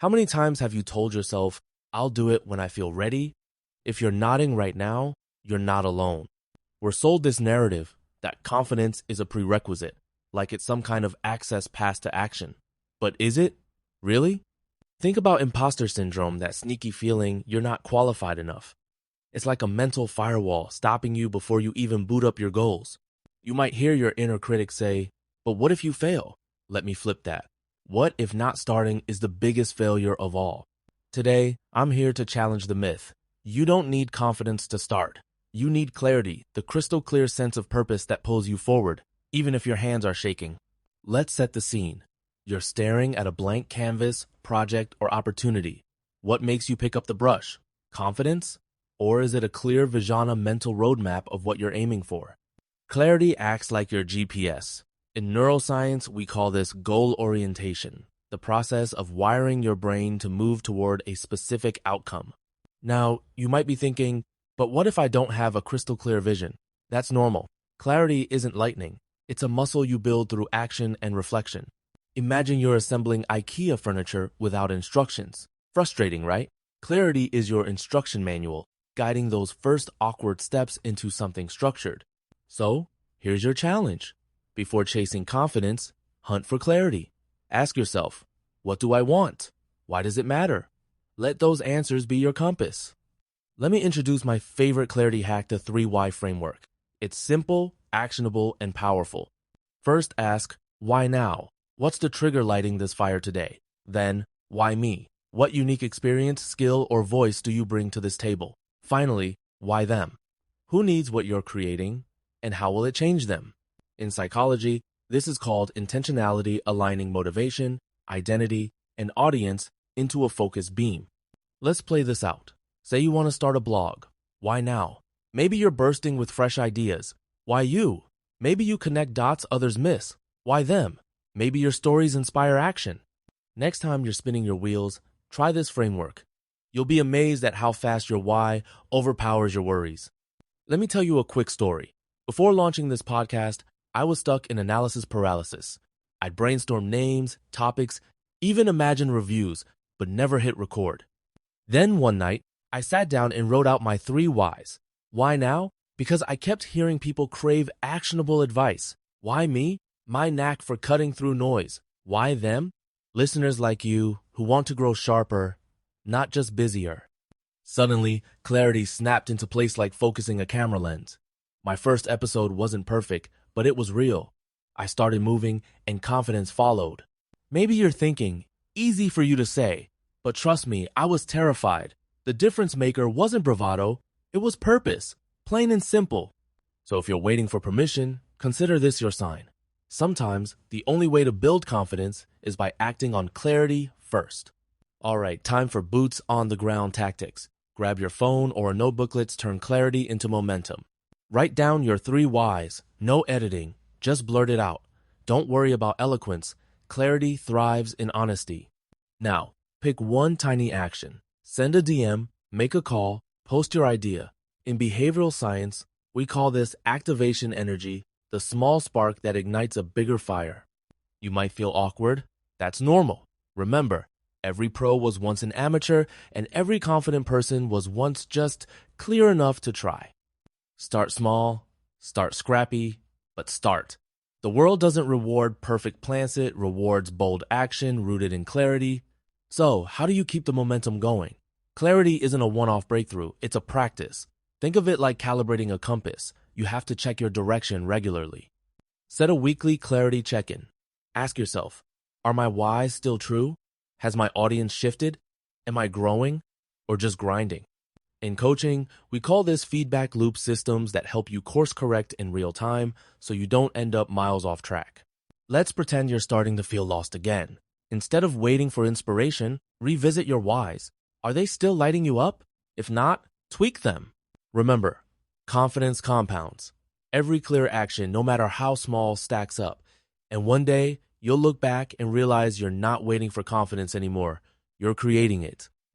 How many times have you told yourself, I'll do it when I feel ready? If you're nodding right now, you're not alone. We're sold this narrative that confidence is a prerequisite, like it's some kind of access pass to action. But is it? Really? Think about imposter syndrome, that sneaky feeling you're not qualified enough. It's like a mental firewall stopping you before you even boot up your goals. You might hear your inner critic say, but what if you fail? Let me flip that. What if not starting is the biggest failure of all? Today, I'm here to challenge the myth. You don't need confidence to start. You need clarity, the crystal clear sense of purpose that pulls you forward, even if your hands are shaking. Let's set the scene. You're staring at a blank canvas, project, or opportunity. What makes you pick up the brush? Confidence? Or is it a clear Vijana mental roadmap of what you're aiming for? Clarity acts like your GPS. In neuroscience, we call this goal orientation, the process of wiring your brain to move toward a specific outcome. Now, you might be thinking, but what if I don't have a crystal clear vision? That's normal. Clarity isn't lightning. It's a muscle you build through action and reflection. Imagine you're assembling IKEA furniture without instructions. Frustrating, right? Clarity is your instruction manual, guiding those first awkward steps into something structured. So, here's your challenge. Before chasing confidence, hunt for clarity. Ask yourself, what do I want? Why does it matter? Let those answers be your compass. Let me introduce my favorite clarity hack, the 3 Why framework. It's simple, actionable, and powerful. First, ask, why now? What's the trigger lighting this fire today? Then, why me? What unique experience, skill, or voice do you bring to this table? Finally, why them? Who needs what you're creating, and how will it change them? In psychology, this is called intentionality, aligning motivation, identity, and audience into a focused beam. Let's play this out. Say you want to start a blog. Why now? Maybe you're bursting with fresh ideas. Why you? Maybe you connect dots others miss. Why them? Maybe your stories inspire action. Next time you're spinning your wheels, try this framework. You'll be amazed at how fast your why overpowers your worries. Let me tell you a quick story. Before launching this podcast, I was stuck in analysis paralysis. I'd brainstorm names, topics, even imagine reviews, but never hit record. Then one night, I sat down and wrote out my 3 whys. Why now? Because I kept hearing people crave actionable advice. Why me? My knack for cutting through noise. Why them? Listeners like you who want to grow sharper, not just busier. Suddenly, clarity snapped into place like focusing a camera lens. My first episode wasn't perfect, but it was real. I started moving and confidence followed. Maybe you're thinking, easy for you to say, but trust me, I was terrified. The difference maker wasn't bravado, it was purpose, plain and simple. So if you're waiting for permission, consider this your sign. Sometimes the only way to build confidence is by acting on clarity first. All right, time for boots on the ground tactics. Grab your phone or a notebook. Let's turn clarity into momentum. Write down your 3 whys. No editing. Just blurt it out. Don't worry about eloquence. Clarity thrives in honesty. Now, pick one tiny action. Send a DM, make a call, post your idea. In behavioral science, we call this activation energy, the small spark that ignites a bigger fire. You might feel awkward. That's normal. Remember, every pro was once an amateur, and every confident person was once just clear enough to try. Start small, start scrappy, but start. The world doesn't reward perfect plans, it rewards bold action rooted in clarity. So, how do you keep the momentum going? Clarity isn't a one-off breakthrough, it's a practice. Think of it like calibrating a compass. You have to check your direction regularly. Set a weekly clarity check-in. Ask yourself, are my whys still true? Has my audience shifted? Am I growing or just grinding? In coaching, we call this feedback loop systems that help you course correct in real time so you don't end up miles off track. Let's pretend you're starting to feel lost again. Instead of waiting for inspiration, revisit your whys. Are they still lighting you up? If not, tweak them. Remember, confidence compounds. Every clear action, no matter how small, stacks up. And one day, you'll look back and realize you're not waiting for confidence anymore. You're creating it.